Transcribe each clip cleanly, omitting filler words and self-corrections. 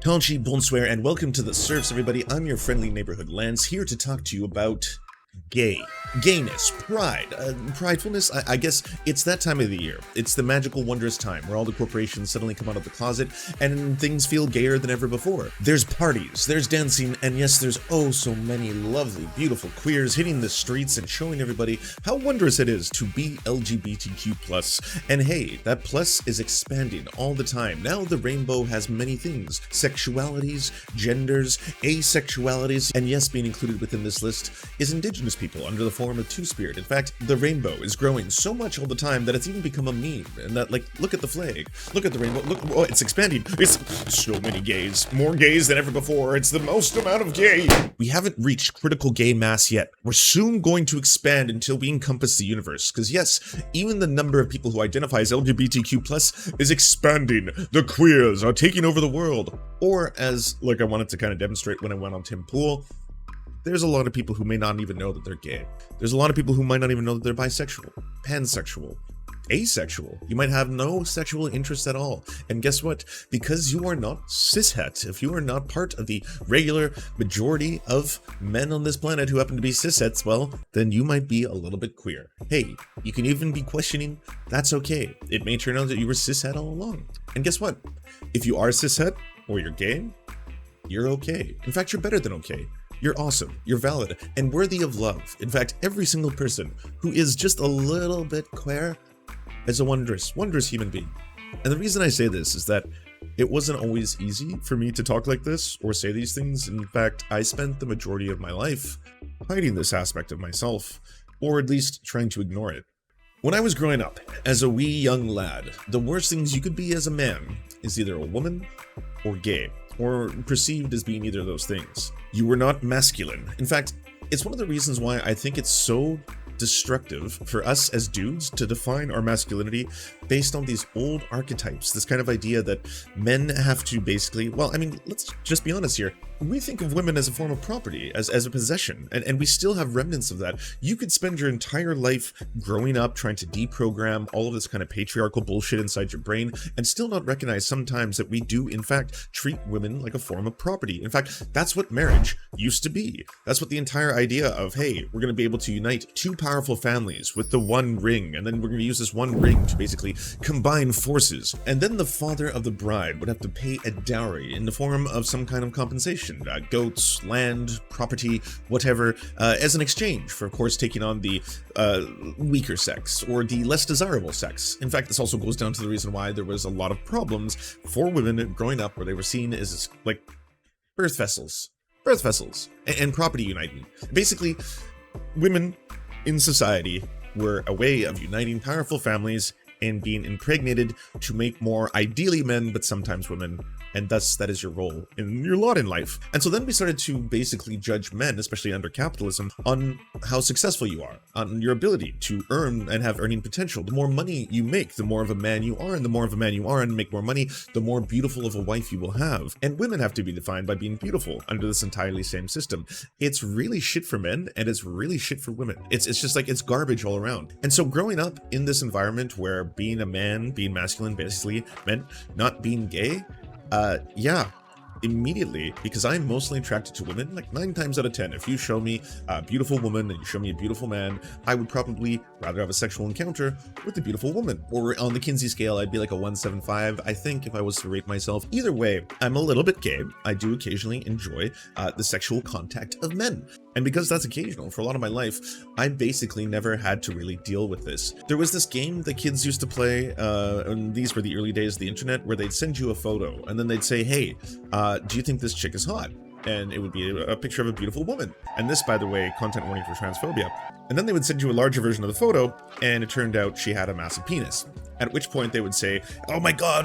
Tonchi, bonsoir, and welcome to the Serfs, everybody. I'm your friendly neighborhood Lance, here to talk to you about gayness, pride, pridefulness. I guess it's that time of the year. It's the magical, wondrous time where all the corporations suddenly come out of the closet and things feel gayer than ever before. There's parties, there's dancing, and yes, there's oh so many lovely, beautiful queers hitting the streets and showing everybody how wondrous it is to be LGBTQ+. And hey, that plus is expanding all the time. Now the rainbow has many things: sexualities, genders, asexualities, and yes, being included within this list is indigenous people under the form of two-spirit. In fact, the rainbow is growing so much all the time that it's even become a meme. And that, like, look at the flag, look at the rainbow, look, oh, it's expanding. It's so many gays, more gays than ever before. It's the most amount of gay. We haven't reached critical gay mass yet. We're soon going to expand until we encompass the universe. Because yes, even the number of people who identify as LGBTQ+ is expanding. The queers are taking over the world. Or as, like, I wanted to kind of demonstrate when I went on Tim Pool, there's a lot of people who may not even know that they're gay. There's a lot of people who might not even know that they're bisexual, pansexual, asexual. You might have no sexual interest at all. And guess what? Because you are not cishet, if you are not part of the regular majority of men on this planet who happen to be cishets, well, then you might be a little bit queer. Hey, you can even be questioning, that's okay. It may turn out that you were cishet all along. And guess what? If you are cishet or you're gay, you're okay. In fact, you're better than okay. You're awesome, you're valid, and worthy of love. In fact, every single person who is just a little bit queer is a wondrous, wondrous human being. And the reason I say this is that it wasn't always easy for me to talk like this or say these things. In fact, I spent the majority of my life hiding this aspect of myself, or at least trying to ignore it. When I was growing up, as a wee young lad, the worst things you could be as a man is either a woman or gay, or perceived as being either of those things. You were not masculine. In fact, it's one of the reasons why I think it's so destructive for us as dudes to define our masculinity based on these old archetypes, this kind of idea that men have to basically, well, I mean, let's just be honest here. We think of women as a form of property, as a possession, and we still have remnants of that. You could spend your entire life growing up trying to deprogram all of this kind of patriarchal bullshit inside your brain and still not recognize sometimes that we do, in fact, treat women like a form of property. In fact, that's what marriage used to be. That's what the entire idea of, hey, we're going to be able to unite two powerful families with the one ring, and then we're going to use this one ring to basically combine forces. And then the father of the bride would have to pay a dowry in the form of some kind of compensation. Goats, land, property, whatever, as an exchange for, of course, taking on the weaker sex or the less desirable sex. In fact, this also goes down to the reason why there was a lot of problems for women growing up where they were seen as like birth vessels, and property uniting. Basically, women in society were a way of uniting powerful families and being impregnated to make more, ideally men, but sometimes women, and thus that is your role in your lot in life. And so then we started to basically judge men, especially under capitalism, on how successful you are, on your ability to earn and have earning potential. The more money you make, the more of a man you are, and the more of a man you are and make more money, the more beautiful of a wife you will have. And women have to be defined by being beautiful under this entirely same system. It's really shit for men, and it's really shit for women. It's just like, it's garbage all around. And so growing up in this environment where being a man, being masculine, basically meant not being gay, yeah, immediately, because I'm mostly attracted to women, like 9 times out of 10, if you show me a beautiful woman and you show me a beautiful man, I would probably rather have a sexual encounter with a beautiful woman. Or on the Kinsey scale, I'd be like a 175, I think, if I was to rate myself. Either way, I'm a little bit gay. I do occasionally enjoy the sexual contact of men. And because that's occasional for a lot of my life, I basically never had to really deal with this. There was this game that kids used to play, and these were the early days of the internet, where they'd send you a photo, and then they'd say, hey, do you think this chick is hot? And it would be a picture of a beautiful woman. And this, by the way, content warning for transphobia. And then they would send you a larger version of the photo, and it turned out she had a massive penis. At which point they would say, oh my god,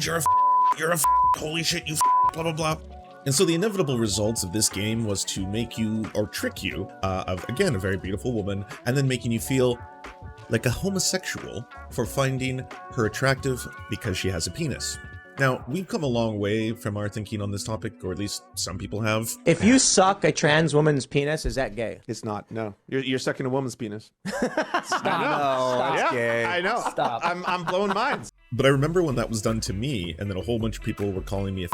you're a holy shit, you blah blah blah. And so the inevitable results of this game was to make you, or trick you, of, again, a very beautiful woman, and then making you feel like a homosexual for finding her attractive because she has a penis. Now, we've come a long way from our thinking on this topic, or at least some people have. If you suck a trans woman's penis, is that gay? It's not, no. You're sucking a woman's penis. Stop. No, That's yeah, gay. I know. Stop. I'm blowing minds. But I remember when that was done to me, and then a whole bunch of people were calling me a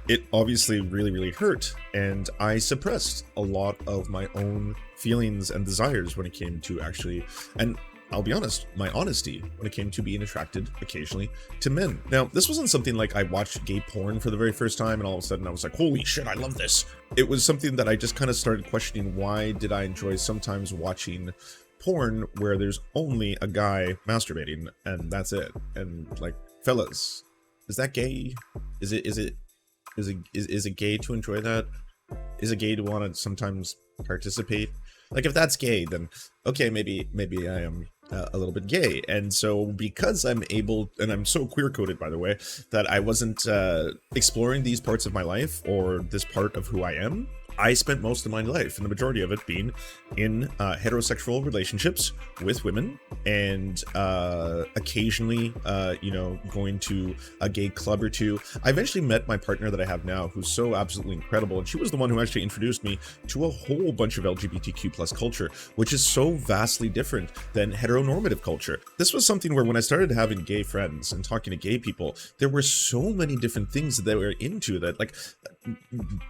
it obviously really hurt, and I suppressed a lot of my own feelings and desires when it came to actually, and I'll be honest, my honesty when it came to being attracted occasionally to men. Now, this wasn't something like I watched gay porn for the very first time and all of a sudden I was like, holy shit, I love this. It was something that I just kind of started questioning, why did I enjoy sometimes watching porn where there's only a guy masturbating and that's it? And like, fellas, is that gay? Is it gay to enjoy that? Is it gay to want to sometimes participate? Like, if that's gay, then okay, maybe I am a little bit gay. And so because I'm able, and I'm so queer coded, by the way, that I wasn't exploring these parts of my life or this part of who I am, I spent most of my life, and the majority of it being in heterosexual relationships with women, and occasionally, going to a gay club or two. I eventually met my partner that I have now, who's so absolutely incredible, and she was the one who actually introduced me to a whole bunch of LGBTQ plus culture, which is so vastly different than heteronormative culture. This was something where when I started having gay friends and talking to gay people, there were so many different things that they were into that, like,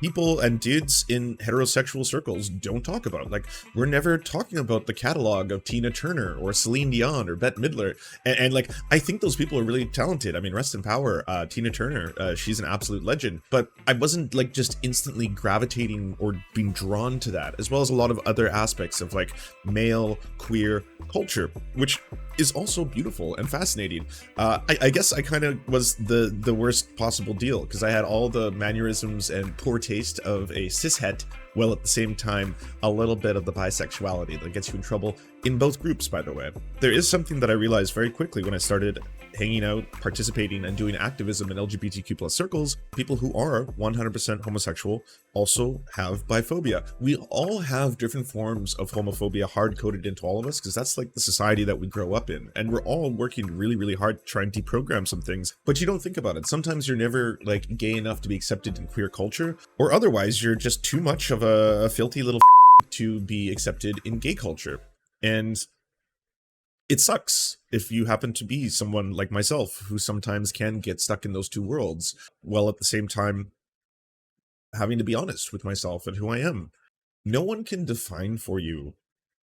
people and dudes in heterosexual circles don't talk about. Like, we're never talking about the catalog of Tina Turner or Celine Dion or Bette Midler, and like, I think those people are really talented. I mean, rest in power, Tina Turner, she's an absolute legend, but I wasn't like just instantly gravitating or being drawn to that, as well as a lot of other aspects of like male queer culture, which is also beautiful and fascinating. I guess I kind of was the worst possible deal, because I had all the mannerisms and poor taste of a cishet, while at the same time a little bit of the bisexuality that gets you in trouble in both groups, by the way. There is something that I realized very quickly when I started hanging out, participating, and doing activism in LGBTQ plus circles. People who are 100% homosexual also have biphobia. We all have different forms of homophobia hard-coded into all of us, because that's like the society that we grow up in, and we're all working really hard to try and deprogram some things, but you don't think about it. Sometimes you're never like gay enough to be accepted in queer culture, or otherwise you're just too much of a filthy little to be accepted in gay culture. And it sucks if you happen to be someone like myself who sometimes can get stuck in those two worlds, while at the same time having to be honest with myself and who I am. No one can define for you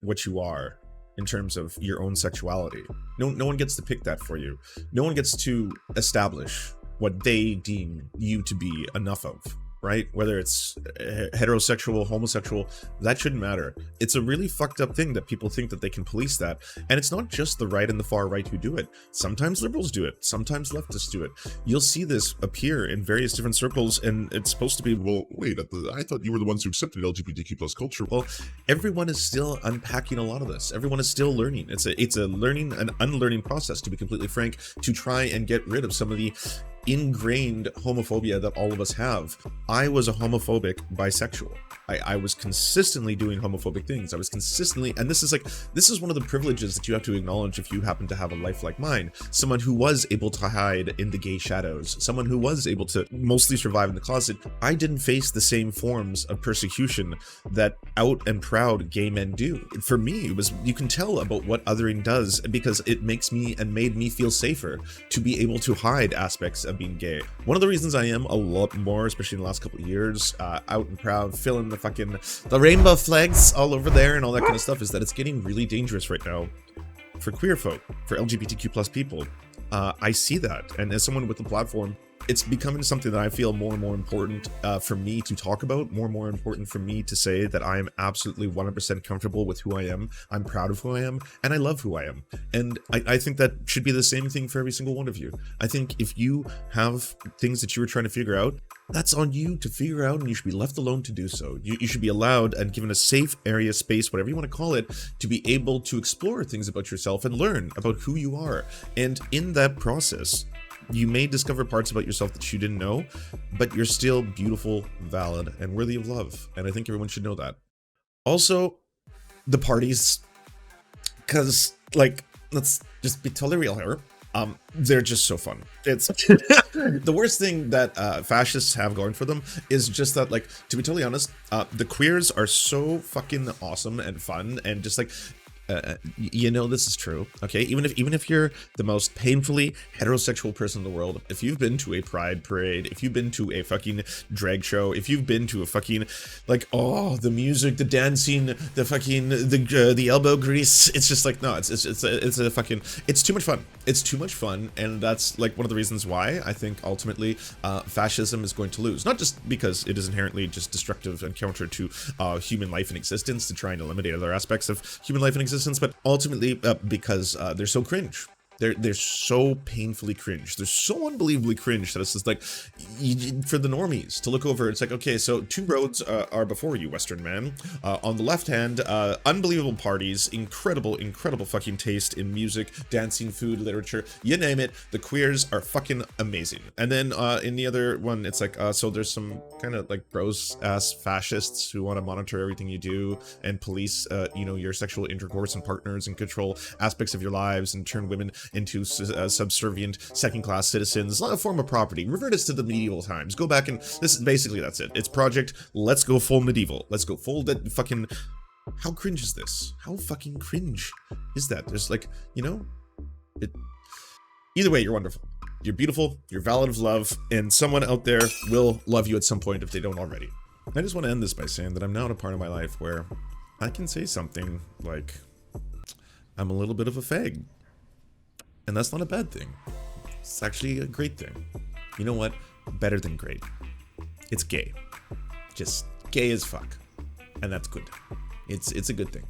what you are in terms of your own sexuality. No one gets to pick that for you. No one gets to establish what they deem you to be enough of, right? Whether it's heterosexual, homosexual, that shouldn't matter. It's a really fucked up thing that people think that they can police that. And it's not just the right and the far right who do it. Sometimes liberals do it. Sometimes leftists do it. You'll see this appear in various different circles, and it's supposed to be, well, wait, I thought you were the ones who accepted LGBTQ plus culture. Well, everyone is still unpacking a lot of this. Everyone is still learning. It's a learning and unlearning process, to be completely frank, to try and get rid of some of the ingrained homophobia that all of us have. I was a homophobic bisexual. I was consistently doing homophobic things. I was consistently, and this is one of the privileges that you have to acknowledge if you happen to have a life like mine. Someone who was able to hide in the gay shadows, someone who was able to mostly survive in the closet. I didn't face the same forms of persecution that out and proud gay men do. For me, it was, you can tell about what othering does, because it makes me and made me feel safer to be able to hide aspects of being gay. One of the reasons I am a lot more, especially in the last couple of years, out and proud, feeling the rainbow flags all over there and all that kind of stuff, is that it's getting really dangerous right now for queer folk, for LGBTQ plus people. I see that, and as someone with a platform, it's becoming something that I feel more and more important for me to talk about, more and more important for me to say that I am absolutely 100% comfortable with who I am. I'm proud of who I am, and I love who I am. And I think that should be the same thing for every single one of you. I think if you have things that you were trying to figure out, that's on you to figure out, and you should be left alone to do so. You should be allowed and given a safe area, space, whatever you want to call it, to be able to explore things about yourself and learn about who you are. And in that process, you may discover parts about yourself that you didn't know, but you're still beautiful, valid, and worthy of love. And I think everyone should know that. Also, the parties, because, like, let's just be totally real here. They're just so fun. It's the worst thing that fascists have going for them is just that, like, to be totally honest, the queers are so fucking awesome and fun, and just like, You know this is true, okay? Even if you're the most painfully heterosexual person in the world, if you've been to a pride parade, if you've been to a fucking drag show, if you've been to a fucking, like, oh, the music, the dancing, the fucking the elbow grease, it's just like, no, it's a fucking, it's too much fun. It's too much fun, and that's like one of the reasons why I think ultimately fascism is going to lose. Not just because it is inherently just destructive and counter to human life and existence, to try and eliminate other aspects of human life and existence, but ultimately because they're so cringe. They're so painfully cringe. They're so unbelievably cringe that it's just like, for the normies to look over, it's like, okay, so two roads are before you, Western man. On the left hand, unbelievable parties, incredible fucking taste in music, dancing, food, literature, you name it. The queers are fucking amazing. And then in the other one, it's like, so there's some kind of like gross ass fascists who want to monitor everything you do and police, you know, your sexual intercourse and partners and control aspects of your lives and turn women into subservient second-class citizens, a form of property. Revert us to the medieval times. Go back and this is basically, that's it. It's Project Let's Go Full Medieval. Let's go full that fucking. How cringe is this? How fucking cringe is that? There's like, you know, either way, you're wonderful. You're beautiful. You're valid of love, and someone out there will love you at some point if they don't already. I just want to end this by saying that I'm now at a part of my life where I can say something like, I'm a little bit of a fag. And that's not a bad thing. It's actually a great thing. You know what? Better than great. It's gay. Just gay as fuck. And that's good. It's a good thing.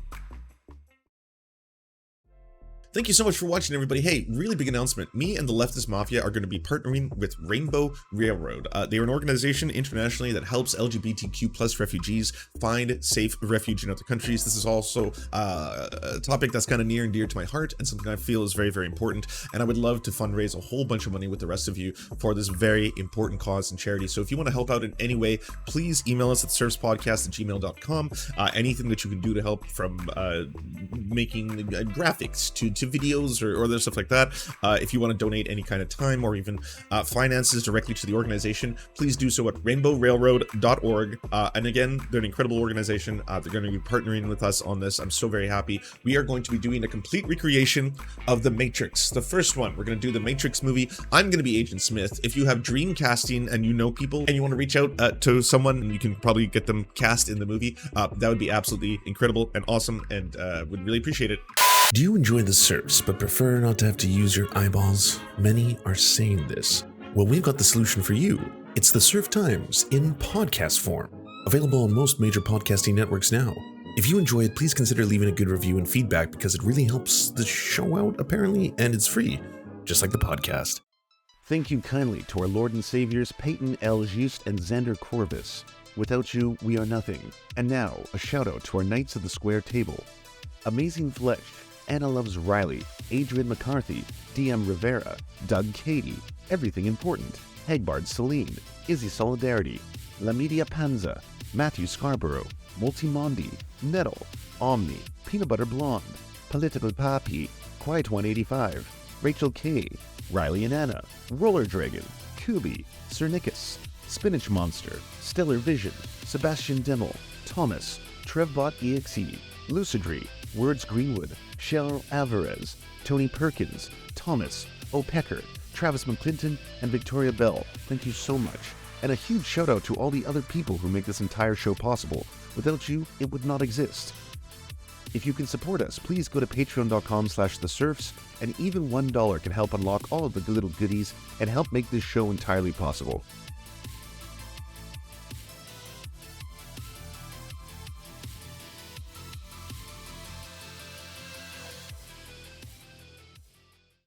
Thank you so much for watching, everybody. Hey, really big announcement. Me and the Leftist Mafia are going to be partnering with Rainbow Railroad. They are an organization internationally that helps LGBTQ plus refugees find safe refuge in other countries. This is also a topic that's kind of near and dear to my heart and something I feel is very, very important. And I would love to fundraise a whole bunch of money with the rest of you for this very important cause and charity. So if you want to help out in any way, please email us at serfspodcast@gmail.com. Anything that you can do to help, from making graphics to videos or other stuff like that. If you want to donate any kind of time or even finances directly to the organization, please do so at rainbowrailroad.org. And again, they're an incredible organization. They're going to be partnering with us on this. I'm so very happy. We are going to be doing a complete recreation of The Matrix, the first one. We're going to do the Matrix movie. I'm going to be Agent Smith. If you have dream casting and you know people and you want to reach out to someone, and you can probably get them cast in the movie, that would be absolutely incredible and awesome, and would really appreciate it. Do you enjoy the Serfs but prefer not to have to use your eyeballs? Many are saying this. Well, we've got the solution for you. It's the Serf Times in podcast form, available on most major podcasting networks now. If you enjoy it, please consider leaving a good review and feedback, because it really helps the show out, apparently, and it's free, just like the podcast. Thank you kindly to our Lord and Saviors Peyton L. Just and Xander Corvus. Without you, we are nothing. And now, a shout out to our Knights of the Square Table. Amazing Flesh, Anna Loves Riley, Adrian McCarthy, DM Rivera, Doug Cady, Everything Important, Hegbard Celine, Izzy Solidarity, La Media Panza, Matthew Scarborough, Multimondi, Nettle, Omni, Peanut Butter Blonde, Political Papi, Quiet 185, Rachel K, Riley and Anna, Roller Dragon, Kubi, Cernicus, Spinach Monster, Stellar Vision, Sebastian Dimmel, Thomas, Trevbot EXE, Lucidry, Words Greenwood, Cheryl Alvarez, Tony Perkins, Thomas, O'Pecker, Travis McClinton, and Victoria Bell. Thank you so much. And a huge shout out to all the other people who make this entire show possible. Without you, it would not exist. If you can support us, please go to patreon.com/theserfs, and even $1 can help unlock all of the little goodies and help make this show entirely possible.